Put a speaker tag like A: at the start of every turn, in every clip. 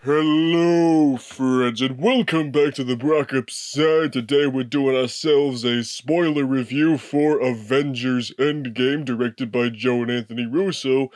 A: Hello, friends, and welcome back to the Brockopp side. Today we're doing ourselves a spoiler review for Avengers Endgame, directed by Joe and Anthony Russo.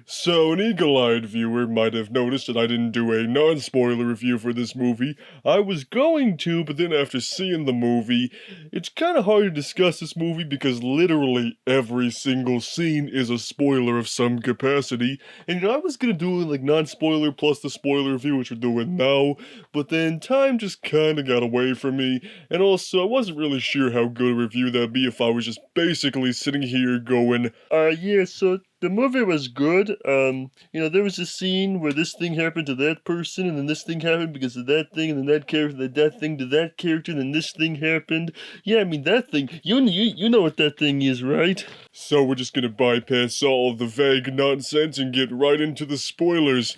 A: So, an eagle-eyed viewer might have noticed that I didn't do a non-spoiler review for this movie. I was going to, but then after seeing the movie, it's kind of hard to discuss this movie because literally every single scene is a spoiler of some capacity. And I was gonna do like non-spoiler plus the spoiler review, which we're doing now, but then time just kind of got away from me, and also I wasn't really sure how good a review that'd be if I was just basically sitting here going, yeah, so the movie was good. There was a scene where this thing happened to that person, and then this thing happened because of that thing, and then that character did that thing to that character, and then this thing happened. Yeah, I mean, that thing, you know what that thing is, right? So we're just gonna bypass all of the vague nonsense and get right into the spoilers.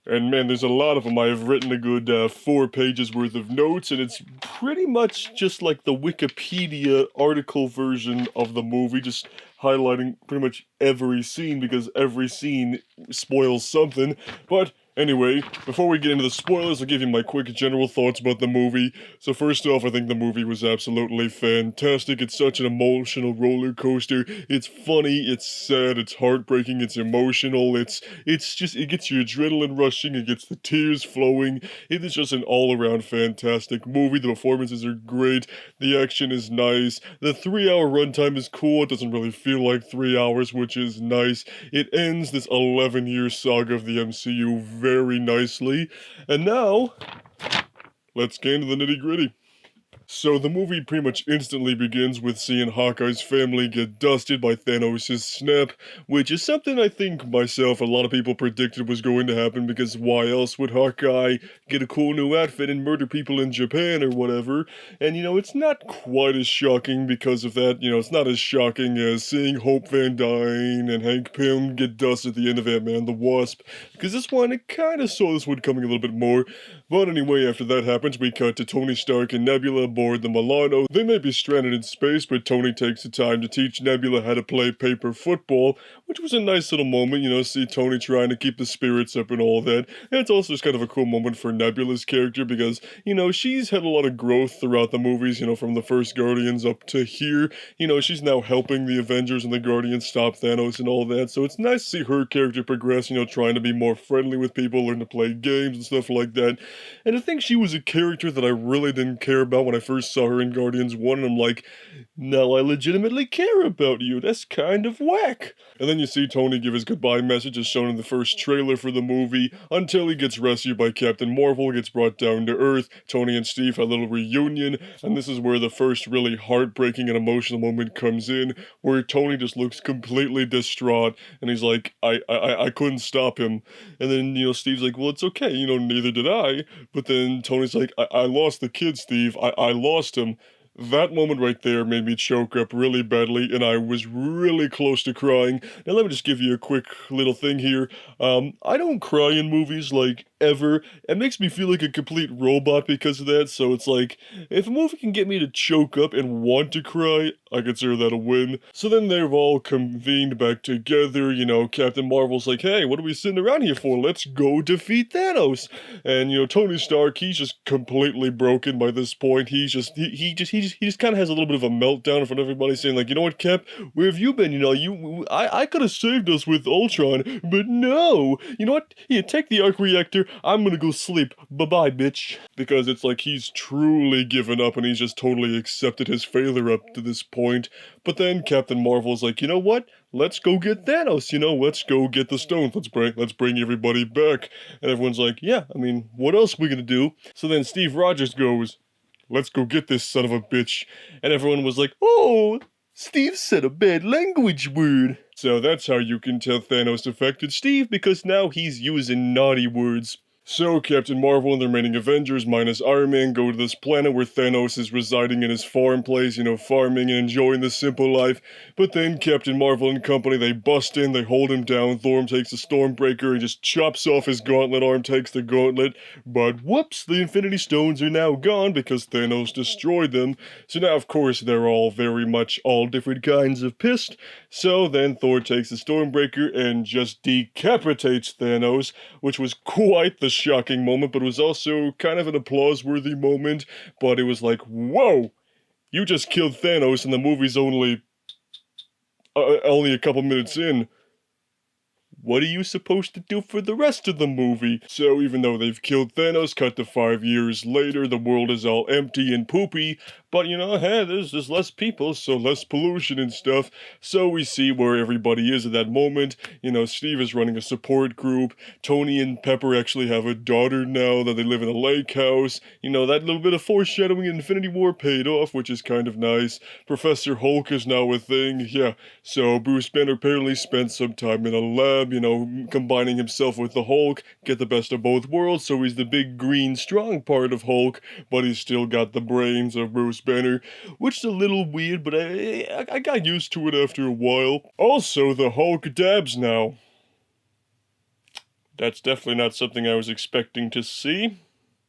A: And man, there's a lot of them. I have written a good 4 pages worth of notes, and it's pretty much just like the Wikipedia article version of the movie, just highlighting pretty much every scene because every scene spoils something. But anyway, before we get into the spoilers, I'll give you my quick general thoughts about the movie. So first off, I think the movie was absolutely fantastic. It's such an emotional roller coaster. It's funny, it's sad, it's heartbreaking, it's emotional, it gets your adrenaline rushing, it gets the tears flowing. It is just an all-around fantastic movie. The performances are great, the action is nice, the 3-hour runtime is cool, it doesn't really feel like 3 hours, which is nice. It ends this 11-year saga of the MCU very nicely. And now, let's get into the nitty-gritty. So the movie pretty much instantly begins with seeing Hawkeye's family get dusted by Thanos' snap, which is something I think myself a lot of people predicted was going to happen because why else would Hawkeye get a cool new outfit and murder people in Japan or whatever? And it's not quite as shocking because of that. It's not as shocking as seeing Hope Van Dyne and Hank Pym get dusted at the end of Ant-Man the Wasp, because this one, it kind of saw this one coming a little bit more. But anyway, after that happens, we cut to Tony Stark and Nebula aboard the Milano. They may be stranded in space, but Tony takes the time to teach Nebula how to play paper football, which was a nice little moment, see Tony trying to keep the spirits up and all that. And it's also just kind of a cool moment for Nebula's character because, she's had a lot of growth throughout the movies, from the first Guardians up to here. She's now helping the Avengers and the Guardians stop Thanos and all that, so it's nice to see her character progress, trying to be more friendly with people, learn to play games and stuff like that. And I think she was a character that I really didn't care about when I first saw her in Guardians 1, and I'm like, now I legitimately care about you, that's kind of whack. And then you see Tony give his goodbye message as shown in the first trailer for the movie, until he gets rescued by Captain Marvel, gets brought down to Earth. Tony and Steve have a little reunion, and this is where the first really heartbreaking and emotional moment comes in, where Tony just looks completely distraught, and he's like, I couldn't stop him. And then, Steve's like, well, it's okay, neither did I. But then Tony's like, I lost the kid, Steve. I lost him. That moment right there made me choke up really badly, and I was really close to crying. Now let me just give you a quick little thing here. I don't cry in movies, like, ever. It makes me feel like a complete robot because of that, so it's like, if a movie can get me to choke up and want to cry, I consider that a win. So then they've all convened back together, Captain Marvel's like, hey, what are we sitting around here for? Let's go defeat Thanos. And, Tony Stark, he's just completely broken by this point. He just kind of has a little bit of a meltdown in front of everybody, saying like, you know what, Cap, where have you been? I could have saved us with Ultron, but no. You know what? Here, take the arc reactor. I'm gonna go sleep. Bye-bye, bitch. Because it's like he's truly given up and he's just totally accepted his failure up to this point. But then Captain Marvel's like, you know what? Let's go get Thanos, let's go get the stones. Let's bring everybody back. And everyone's like, yeah, I mean, what else are we gonna do? So then Steve Rogers goes, let's go get this son of a bitch. And everyone was like, oh, Steve said a bad language word. So that's how you can tell Thanos affected Steve, because now he's using naughty words. So, Captain Marvel and the remaining Avengers, minus Iron Man, go to this planet where Thanos is residing in his farm place, farming and enjoying the simple life. But then Captain Marvel and company, they bust in, they hold him down. Thor takes the Stormbreaker and just chops off his gauntlet arm, takes the gauntlet. But whoops, the Infinity Stones are now gone because Thanos destroyed them. So now, of course, they're all very much all different kinds of pissed. So then Thor takes the Stormbreaker and just decapitates Thanos, which was quite the shocking moment, but it was also kind of an applause-worthy moment. But it was like, whoa, you just killed Thanos, and the movie's only a couple minutes in. What are you supposed to do for the rest of the movie? So even though they've killed Thanos, cut to 5 years later, the world is all empty and poopy, but hey, there's less people, so less pollution and stuff. So we see where everybody is at that moment. Steve is running a support group. Tony and Pepper actually have a daughter now that they live in a lake house. That little bit of foreshadowing in Infinity War paid off, which is kind of nice. Professor Hulk is now a thing, yeah. So Bruce Banner apparently spent some time in a lab, combining himself with the Hulk, get the best of both worlds, so he's the big green strong part of Hulk, but he's still got the brains of Bruce Banner, which is a little weird, but I got used to it after a while. Also, the Hulk dabs now. That's definitely not something I was expecting to see.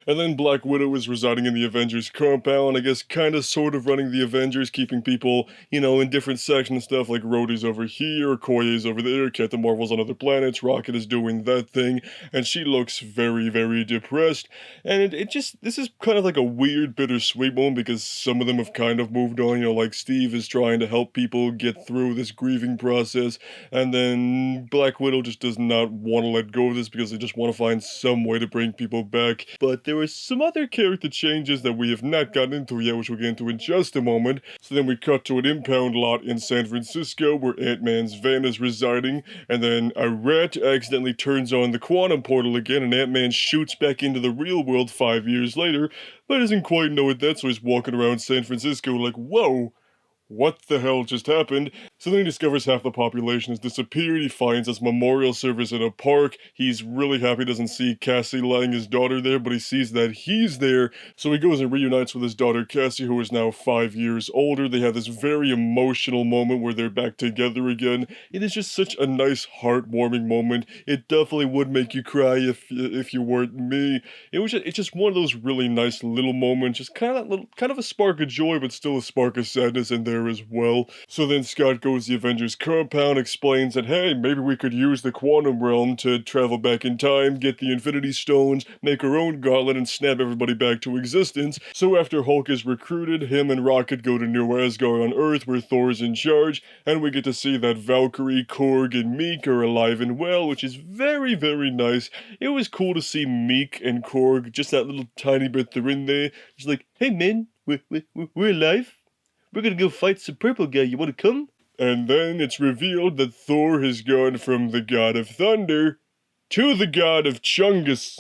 A: And then Black Widow is residing in the Avengers compound, I guess kinda sort of running the Avengers, keeping people, in different sections and stuff, like Rhodey's over here, Okoye's over there, Captain Marvel's on other planets, Rocket is doing that thing, and she looks very, very depressed. And this is kind of like a weird, bittersweet moment, because some of them have kind of moved on, like Steve is trying to help people get through this grieving process, and then Black Widow just does not want to let go of this because they just want to find some way to bring people back. But there were some other character changes that we have not gotten into yet, which we'll get into in just a moment. So then we cut to an impound lot in San Francisco where Ant-Man's van is residing, and then a rat accidentally turns on the quantum portal again, and Ant-Man shoots back into the real world 5 years later, but doesn't quite know it that, so he's walking around San Francisco like, whoa, what the hell just happened? So then he discovers half the population has disappeared. He finds this memorial service in a park. He's really happy he doesn't see Cassie lying his daughter there, but he sees that he's there. So he goes and reunites with his daughter Cassie, who is now 5 years older. They have this very emotional moment where they're back together again. It is just such a nice, heartwarming moment. It definitely would make you cry if you weren't me. It's just one of those really nice little moments, just kind of a spark of joy, but still a spark of sadness in there as well. So then Scott goes to the Avengers compound, explains that, hey, maybe we could use the quantum realm to travel back in time, get the Infinity Stones, make our own gauntlet, and snap everybody back to existence. So after Hulk is recruited, him and Rocket go to New Asgard on Earth, where Thor's in charge, and we get to see that Valkyrie, Korg, and Meek are alive and well, which is very, very nice. It was cool to see Meek and Korg, just that little tiny bit they're in there. It's like, hey man, we're alive. We're gonna go fight some purple guy, you wanna come? And then it's revealed that Thor has gone from the god of thunder to the god of Chungus.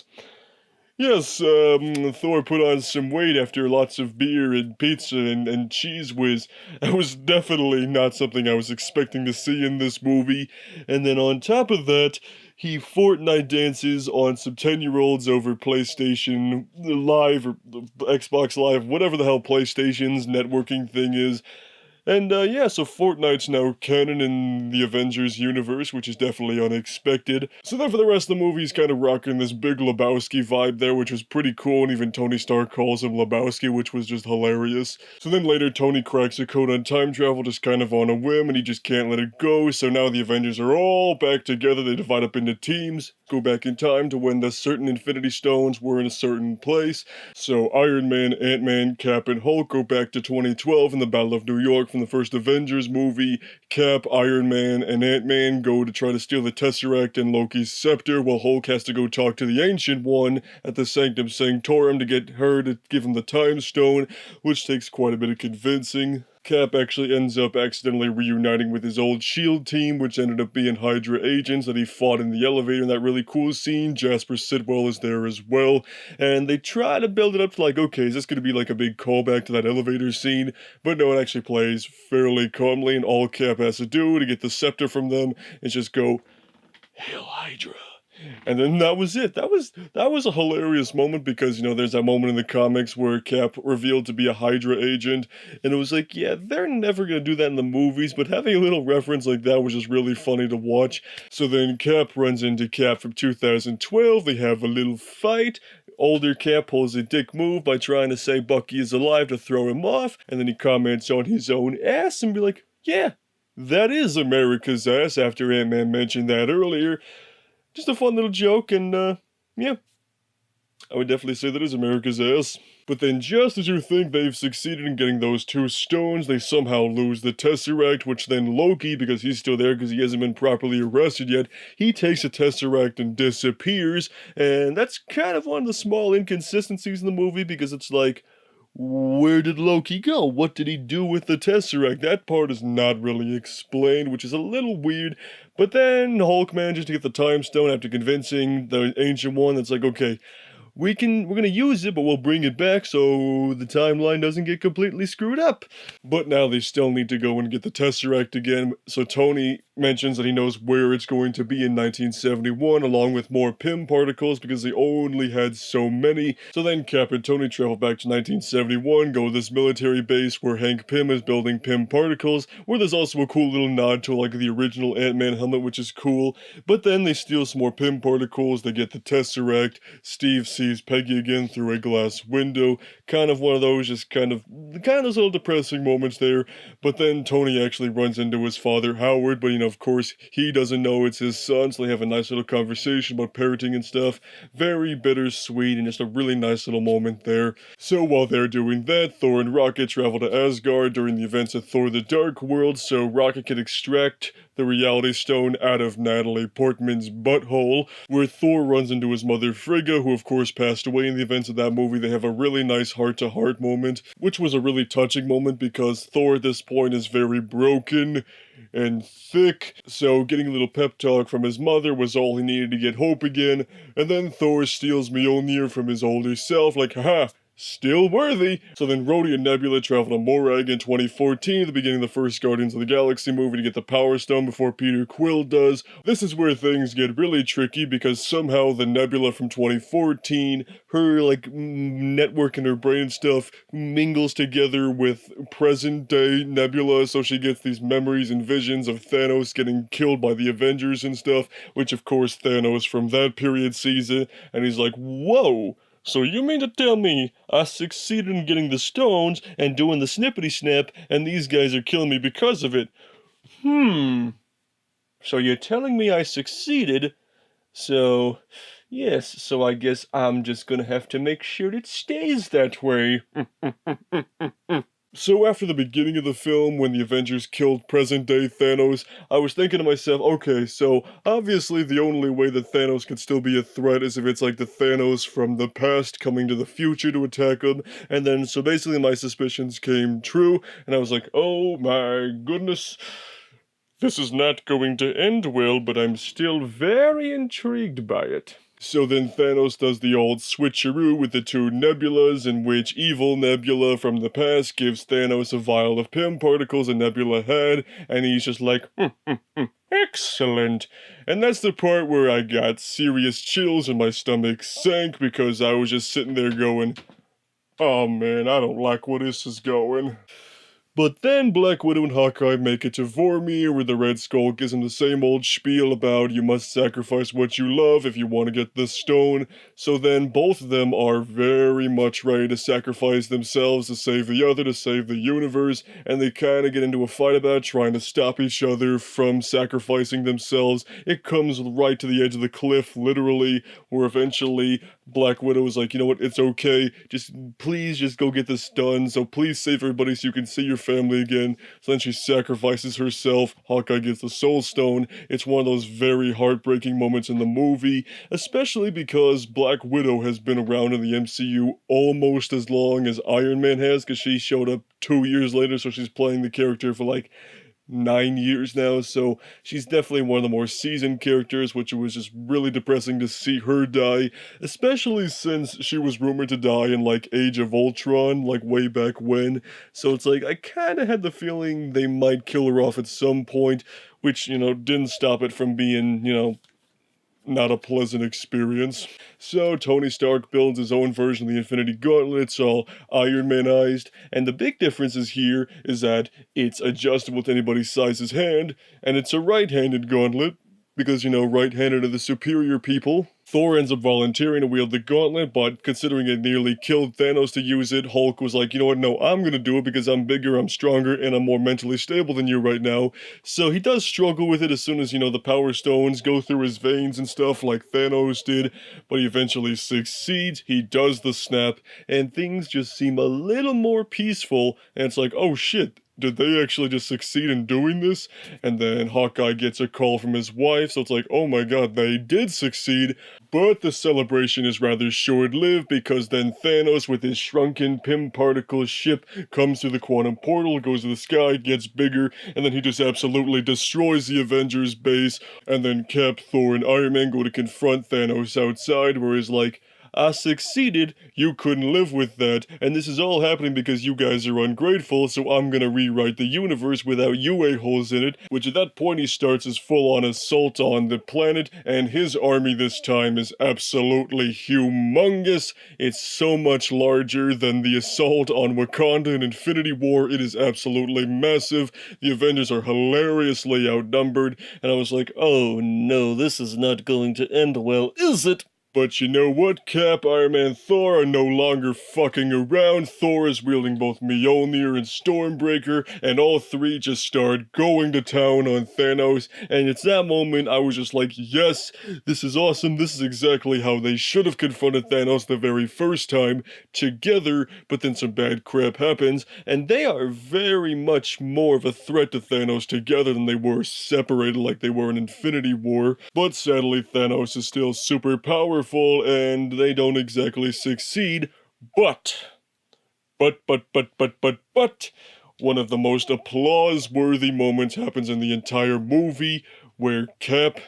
A: Yes, Thor put on some weight after lots of beer and pizza and cheese whiz. That was definitely not something I was expecting to see in this movie. And then on top of that, he Fortnite dances on some 10-year-olds over PlayStation Live or Xbox Live, whatever the hell PlayStation's networking thing is. And yeah, so Fortnite's now canon in the Avengers universe, which is definitely unexpected. So then for the rest of the movie, he's kind of rocking this Big Lebowski vibe there, which was pretty cool, and even Tony Stark calls him Lebowski, which was just hilarious. So then later, Tony cracks a code on time travel just kind of on a whim, and he just can't let it go, so now the Avengers are all back together. They divide up into teams, go back in time to when the certain Infinity Stones were in a certain place. So Iron Man, Ant-Man, Cap, and Hulk go back to 2012 in the Battle of New York from the first Avengers movie. Cap, Iron Man, and Ant-Man go to try to steal the Tesseract and Loki's scepter, while Hulk has to go talk to the Ancient One at the Sanctum Sanctorum to get her to give him the Time Stone, which takes quite a bit of convincing. Cap actually ends up accidentally reuniting with his old S.H.I.E.L.D. team, which ended up being Hydra agents that he fought in the elevator in that really cool scene. Jasper Sitwell is there as well, and they try to build it up to like, okay, is this going to be like a big callback to that elevator scene? But no, it actually plays fairly calmly, and all Cap has to do to get the scepter from them is just go, "Hail Hydra," And then that was it. That was a hilarious moment because, there's that moment in the comics where Cap revealed to be a Hydra agent, and it was like, yeah, they're never gonna do that in the movies, but having a little reference like that was just really funny to watch. So then Cap runs into Cap from 2012, they have a little fight. Older Cap pulls a dick move by trying to say Bucky is alive to throw him off, and then he comments on his own ass and be like, yeah, that is America's ass after Ant-Man mentioned that earlier. Just a fun little joke, and yeah, I would definitely say that is America's ass. But then, just as you think they've succeeded in getting those two stones, they somehow lose the Tesseract, which then Loki, because he's still there because he hasn't been properly arrested yet, he takes the Tesseract and disappears, and that's kind of one of the small inconsistencies in the movie, because it's like, where did Loki go? What did he do with the Tesseract? That part is not really explained, which is a little weird. But then Hulk manages to get the Time Stone after convincing the Ancient One that's like, okay, we're gonna use it, but we'll bring it back so the timeline doesn't get completely screwed up. But now they still need to go and get the Tesseract again, so Tony mentions that he knows where it's going to be in 1971, along with more Pym particles, because they only had so many. So then Cap and Tony travel back to 1971, go to this military base where Hank Pym is building Pym particles, where there's also a cool little nod to like the original Ant-Man helmet, which is cool. But then they steal some more Pym particles, they get the Tesseract, Steve sees Peggy again through a glass window, kind of one of those just kind of those little depressing moments there. But then Tony actually runs into his father Howard, but of course he doesn't know it's his son, so they have a nice little conversation about parenting and stuff. Very bittersweet and just a really nice little moment there. So while they're doing that, Thor and Rocket travel to Asgard during the events of Thor the Dark World, so Rocket can extract the Reality Stone out of Natalie Portman's butthole, where Thor runs into his mother Frigga, who of course passed away in the events of that movie. They have a really nice heart-to-heart moment, which was a really touching moment because Thor at this point is very broken and thick, so getting a little pep talk from his mother was all he needed to get hope again. And then Thor steals Mjolnir from his older self, like, haha, still worthy. So then Rhodey and Nebula travel to Morag in 2014, at the beginning of the first Guardians of the Galaxy movie, to get the Power Stone before Peter Quill does. This is where things get really tricky because somehow the Nebula from 2014, her network in her brain and stuff mingles together with present day Nebula, so she gets these memories and visions of Thanos getting killed by the Avengers and stuff, which of course Thanos from that period sees it, and he's like, whoa! So you mean to tell me I succeeded in getting the stones and doing the snippety snap, and these guys are killing me because of it? So you're telling me I succeeded, so yes, so I guess I'm just gonna have to make sure it stays that way. So after the beginning of the film, when the Avengers killed present-day Thanos, I was thinking to myself, okay, so obviously the only way that Thanos could still be a threat is if it's like the Thanos from the past coming to the future to attack him, and then so basically my suspicions came true, and I was like, oh my goodness, this is not going to end well, but I'm still very intrigued by it. So then Thanos does the old switcheroo with the two nebulas, in which evil Nebula from the past gives Thanos a vial of Pym particles a Nebula had, and he's just like, excellent. And that's the part where I got serious chills and my stomach sank because I was just sitting there going, oh man, I don't like where this is going. But then Black Widow and Hawkeye make it to Vormir, where the Red Skull gives him the same old spiel about you must sacrifice what you love if you want to get the stone. So then both of them are very much ready to sacrifice themselves to save the other, to save the universe, and they kind of get into a fight about trying to stop each other from sacrificing themselves. It comes right to the edge of the cliff, literally, where eventually Black Widow is like, you know what, it's okay, please just go get this done, so please save everybody so you can see your family again. So then she sacrifices herself, Hawkeye gets the Soul Stone. It's one of those very heartbreaking moments in the movie, especially because Black Widow has been around in the MCU almost as long as Iron Man has, because she showed up 2 years later, so she's playing the character for like 9 years now, so she's definitely one of the more seasoned characters, which was just really depressing to see her die, especially since she was rumored to die in like Age of Ultron, like way back when. So it's like I kind of had the feeling they might kill her off at some point, which didn't stop it from being not a pleasant experience. So Tony Stark builds his own version of the Infinity Gauntlet. It's all Iron Manized, and the big difference is here is that it's adjustable to anybody's size's hand, and it's a right-handed gauntlet, because, right-handed are the superior people. Thor ends up volunteering to wield the gauntlet, but considering it nearly killed Thanos to use it, Hulk was like, you know what, no, I'm gonna do it because I'm bigger, I'm stronger, and I'm more mentally stable than you right now. So he does struggle with it as soon as, the Power Stones go through his veins and stuff like Thanos did, but he eventually succeeds, he does the snap, and things just seem a little more peaceful, and it's like, oh shit, did they actually just succeed in doing this? And then Hawkeye gets a call from his wife, so it's like, oh my god, they did succeed. But the celebration is rather short-lived because then Thanos with his shrunken Pym particle ship comes through the quantum portal, goes to the sky, gets bigger, and then he just absolutely destroys the Avengers base. And then Cap, Thor, and Iron Man go to confront Thanos outside, where he's like, I succeeded, you couldn't live with that, and this is all happening because you guys are ungrateful, so I'm gonna rewrite the universe without you a-holes in it, which at that point he starts his full-on assault on the planet, and his army this time is absolutely humongous. It's so much larger than the assault on Wakanda in Infinity War. It is absolutely massive. The Avengers are hilariously outnumbered, and I was like, oh no, this is not going to end well, is it? But you know what? Cap, Iron Man, Thor are no longer fucking around. Thor is wielding both Mjolnir and Stormbreaker, and all three just start going to town on Thanos. And it's that moment I was just like, yes, this is awesome. This is exactly how they should have confronted Thanos the very first time, together, but then some bad crap happens, and they are very much more of a threat to Thanos together than they were separated like they were in Infinity War. But sadly, Thanos is still super powerful, and they don't exactly succeed, but, one of the most applause-worthy moments happens in the entire movie, where Cap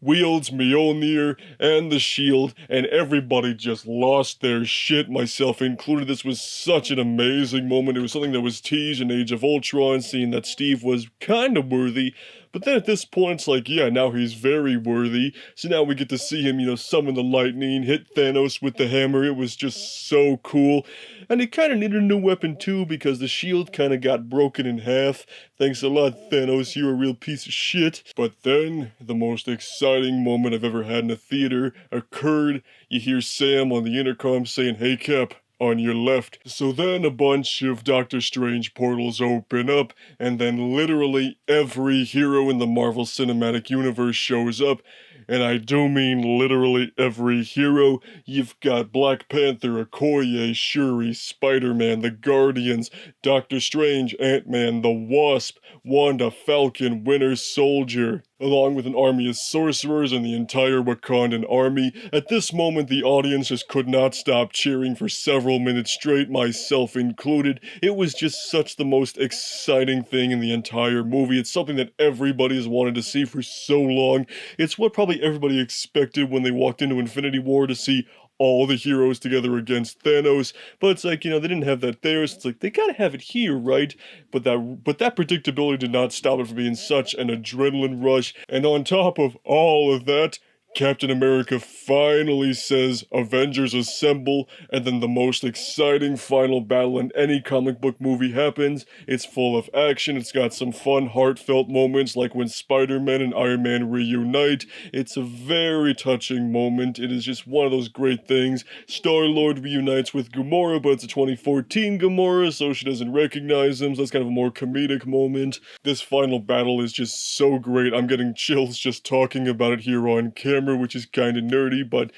A: wields Mjolnir and the shield, and everybody just lost their shit, myself included. This was such an amazing moment. It was something that was teased in Age of Ultron, seeing that Steve was kind of worthy, but then at this point, it's like, yeah, now he's very worthy. So now we get to see him, summon the lightning, hit Thanos with the hammer. It was just so cool. And he kind of needed a new weapon too, because the shield kind of got broken in half. Thanks a lot, Thanos, you're a real piece of shit. But then, the most exciting moment I've ever had in a theater occurred. You hear Sam on the intercom saying, hey Cap, on your left. So then a bunch of Doctor Strange portals open up, and then literally every hero in the Marvel Cinematic Universe shows up. And I do mean literally every hero. You've got Black Panther, Okoye, Shuri, Spider-Man, the Guardians, Doctor Strange, Ant-Man, the Wasp, Wanda, Falcon, Winter Soldier, along with an army of sorcerers and the entire Wakandan army. At this moment, the audience just could not stop cheering for several minutes straight, myself included. It was just such the most exciting thing in the entire movie. It's something that everybody has wanted to see for so long. It's what probably everybody expected when they walked into Infinity War, to see all the heroes together against Thanos, but it's like, they didn't have that there, so it's like, they gotta have it here, right? But that predictability did not stop it from being such an adrenaline rush, and on top of all of that, Captain America finally says, Avengers assemble, and then the most exciting final battle in any comic book movie happens. It's full of action, it's got some fun, heartfelt moments like when Spider-Man and Iron Man reunite. It's a very touching moment. It is just one of those great things. Star-Lord reunites with Gamora, but it's a 2014 Gamora, so she doesn't recognize him, so that's kind of a more comedic moment. This final battle is just so great. I'm getting chills just talking about it here on camera, which is kind of nerdy, but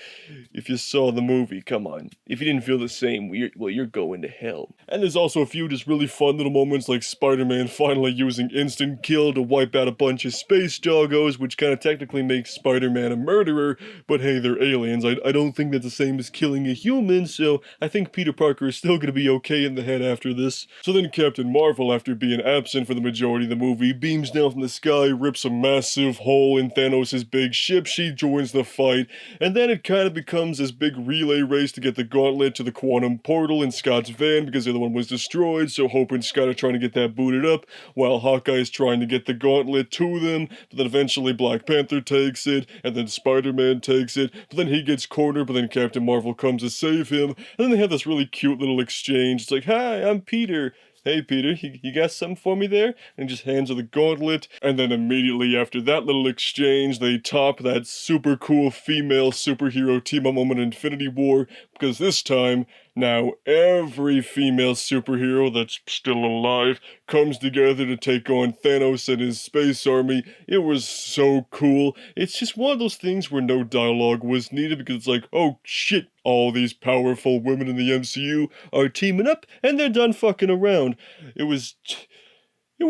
A: if you saw the movie, come on. If you didn't feel the same, you're going to hell. And there's also a few just really fun little moments, like Spider-Man finally using instant kill to wipe out a bunch of space doggos, which kind of technically makes Spider-Man a murderer, but hey, they're aliens. I don't think that's the same as killing a human, so I think Peter Parker is still gonna be okay in the head after this. So then Captain Marvel, after being absent for the majority of the movie, beams down from the sky, rips a massive hole in Thanos' big ship. She joins wins the fight, and then it kind of becomes this big relay race to get the gauntlet to the quantum portal in Scott's van because the other one was destroyed, so Hope and Scott are trying to get that booted up, while Hawkeye is trying to get the gauntlet to them, but then eventually Black Panther takes it, and then Spider-Man takes it, but then he gets cornered, but then Captain Marvel comes to save him, and then they have this really cute little exchange. It's like, "Hi, I'm Peter. Hey Peter, you got something for me there?" And just hands her the gauntlet, and then immediately after that little exchange, they top that super cool female superhero team-up moment in Infinity War, because this time, now every female superhero that's still alive comes together to take on Thanos and his space army. It was so cool. It's just one of those things where no dialogue was needed, because it's like, oh shit, all these powerful women in the MCU are teaming up and they're done fucking around. It was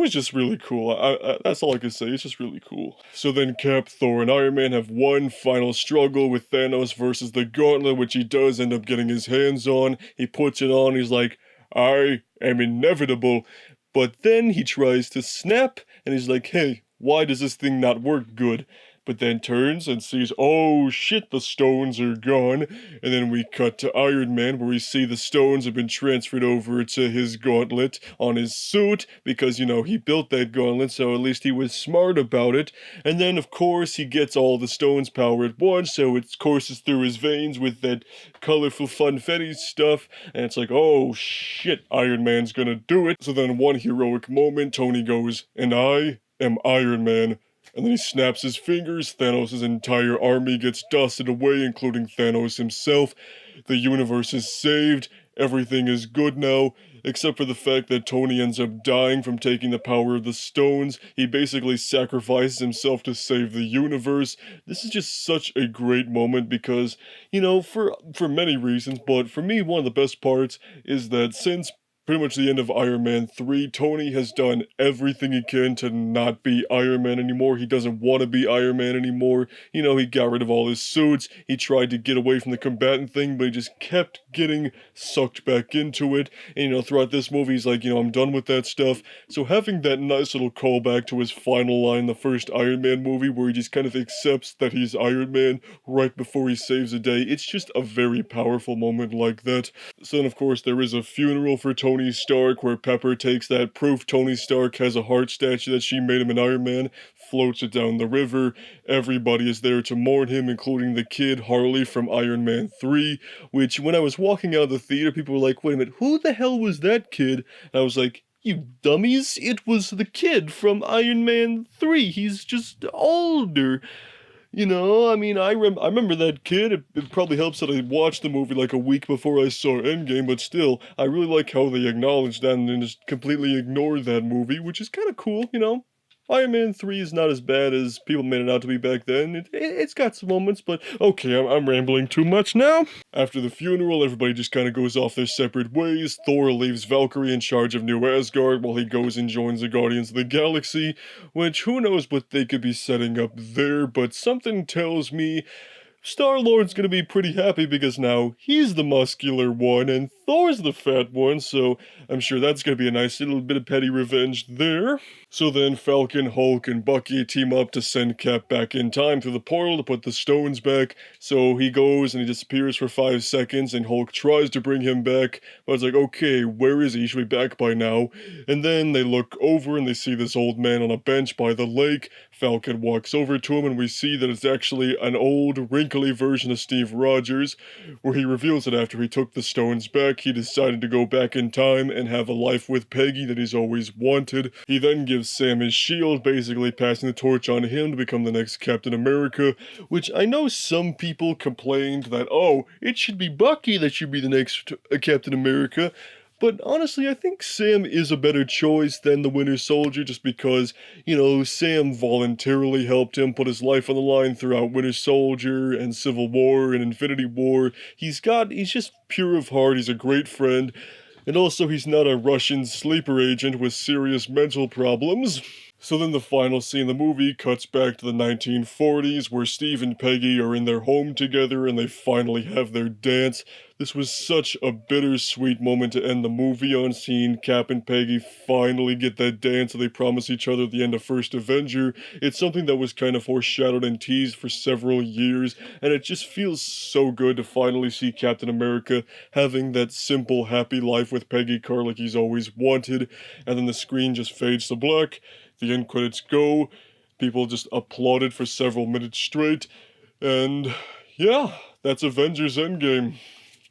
A: just really cool. That's all I can say. It's just really cool. So then Cap, Thor, and Iron Man have one final struggle with Thanos versus the gauntlet, which he does end up getting his hands on. He puts it on. He's like, "I am inevitable." But then he tries to snap, and he's like, "Hey, why does this thing not work good?" But then turns and sees, oh shit, the stones are gone. And then we cut to Iron Man, where we see the stones have been transferred over to his gauntlet on his suit, because, you know, he built that gauntlet, so at least he was smart about it. And then, of course, he gets all the stones power at once, so it courses through his veins with that colorful funfetti stuff. And it's like, oh shit, Iron Man's gonna do it. So then, one heroic moment, Tony goes, "And I am Iron Man." And then he snaps his fingers, Thanos' entire army gets dusted away, including Thanos himself. The universe is saved, everything is good now, except for the fact that Tony ends up dying from taking the power of the stones. He basically sacrifices himself to save the universe. This is just such a great moment because, you know, for many reasons, but for me, one of the best parts is that since pretty much the end of Iron Man 3, Tony has done everything he can to not be Iron Man anymore. He doesn't want to be Iron Man anymore. You know, he got rid of all his suits. He tried to get away from the combatant thing, but he just kept getting sucked back into it. And, you know, throughout this movie, he's like, you know, I'm done with that stuff. So having that nice little callback to his final line in the first Iron Man movie, where he just kind of accepts that he's Iron Man right before he saves the day, it's just a very powerful moment like that. So then, of course, there is a funeral for Tony Stark, where Pepper takes that proof Tony Stark has a heart statue that she made him an Iron Man, floats it down the river. Everybody is there to mourn him, including the kid Harley from Iron Man 3, which when I was walking out of the theater, people were like, wait a minute, who the hell was that kid? And I was like, you dummies, it was the kid from Iron Man 3. He's just older. You know, I mean, I remember that kid. It probably helps that I watched the movie like a week before I saw Endgame, but still, I really like how they acknowledged that and then just completely ignored that movie, which is kind of cool, you know? Iron Man 3 is not as bad as people made it out to be back then. It's got some moments, but okay, I'm rambling too much now. After the funeral, everybody just kind of goes off their separate ways. Thor leaves Valkyrie in charge of New Asgard while he goes and joins the Guardians of the Galaxy, which who knows what they could be setting up there, but something tells me Star-Lord's gonna be pretty happy because now he's the muscular one and Thor's the fat one, so I'm sure that's gonna be a nice little bit of petty revenge there. So then Falcon, Hulk, and Bucky team up to send Cap back in time through the portal to put the stones back. So he goes and he disappears for 5 seconds, and Hulk tries to bring him back, but it's like, okay, where is he? He should be back by now. And then they look over and they see this old man on a bench by the lake. Falcon walks over to him and we see that it's actually an old, wrinkly version of Steve Rogers, where he reveals that after he took the stones back, he decided to go back in time and have a life with Peggy that he's always wanted. He then gives Sam his shield, basically passing the torch on him to become the next Captain America, which I know some people complained that, oh, it should be Bucky that should be the next Captain America. But honestly, I think Sam is a better choice than the Winter Soldier, just because, you know, Sam voluntarily helped him put his life on the line throughout Winter Soldier and Civil War and Infinity War. He's just pure of heart, he's a great friend, and also he's not a Russian sleeper agent with serious mental problems. So then the final scene of the movie cuts back to the 1940s where Steve and Peggy are in their home together and they finally have their dance. This was such a bittersweet moment to end the movie on, seeing Cap and Peggy finally get that dance that they promised each other at the end of First Avenger. It's something that was kind of foreshadowed and teased for several years, and it just feels so good to finally see Captain America having that simple, happy life with Peggy Carr like he's always wanted, and then the screen just fades to black. The end credits go, people just applauded for several minutes straight, and yeah, that's Avengers Endgame.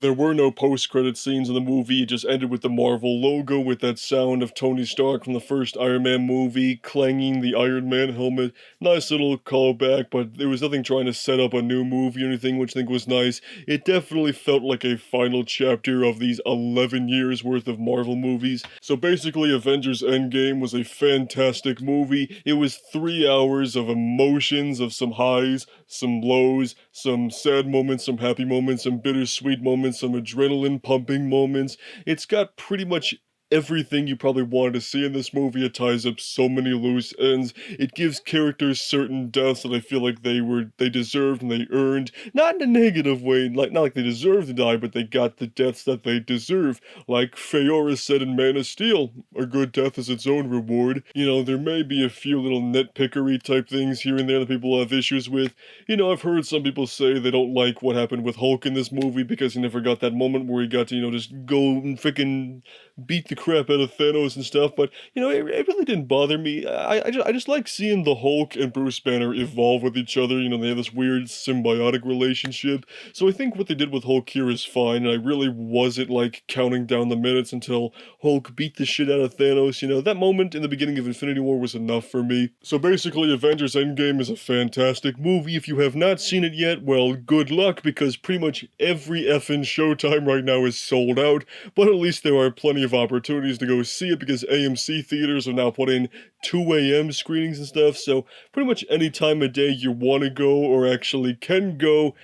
A: There were no post-credit scenes in the movie, it just ended with the Marvel logo with that sound of Tony Stark from the first Iron Man movie clanging the Iron Man helmet. Nice little callback, but there was nothing trying to set up a new movie or anything, which I think was nice. It definitely felt like a final chapter of these 11 years worth of Marvel movies. So basically, Avengers Endgame was a fantastic movie. It was 3 hours of emotions, of some highs, some lows, some sad moments, some happy moments, some bittersweet moments, some adrenaline pumping moments. It's got pretty much everything you probably wanted to see in this movie. It ties up so many loose ends. It gives characters certain deaths that I feel like they deserved and they earned. Not in a negative way, like not like they deserve to die, but they got the deaths that they deserve. Like Feora said in Man of Steel, a good death is its own reward. You know, there may be a few little nitpickery type things here and there that people have issues with. You know, I've heard some people say they don't like what happened with Hulk in this movie because he never got that moment where he got to, just go and frickin' beat the crap out of Thanos and stuff, but, it really didn't bother me. I just like seeing the Hulk and Bruce Banner evolve with each other. They have this weird symbiotic relationship. So I think what they did with Hulk here is fine, and I really wasn't, counting down the minutes until Hulk beat the shit out of Thanos. That moment in the beginning of Infinity War was enough for me. So basically, Avengers Endgame is a fantastic movie. If you have not seen it yet, well, good luck, because pretty much every effing Showtime right now is sold out, but at least there are plenty of opportunities to go see it because AMC theaters are now putting 2 a.m. screenings and stuff, so pretty much any time of day you want to go or actually can go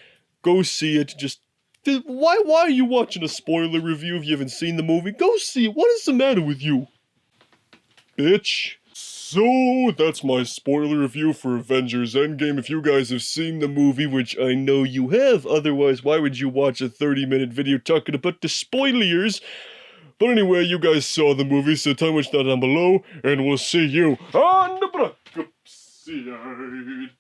A: see it. Just why are you watching a spoiler review if you haven't seen the movie? Go see it. What is the matter with you, bitch? So, that's my spoiler review for Avengers Endgame. If you guys have seen the movie, which I know you have, otherwise why would you watch a 30-minute video talking about the spoilers? But anyway, you guys saw the movie, so tell me what you thought down below, and we'll see you on the Brockopp side.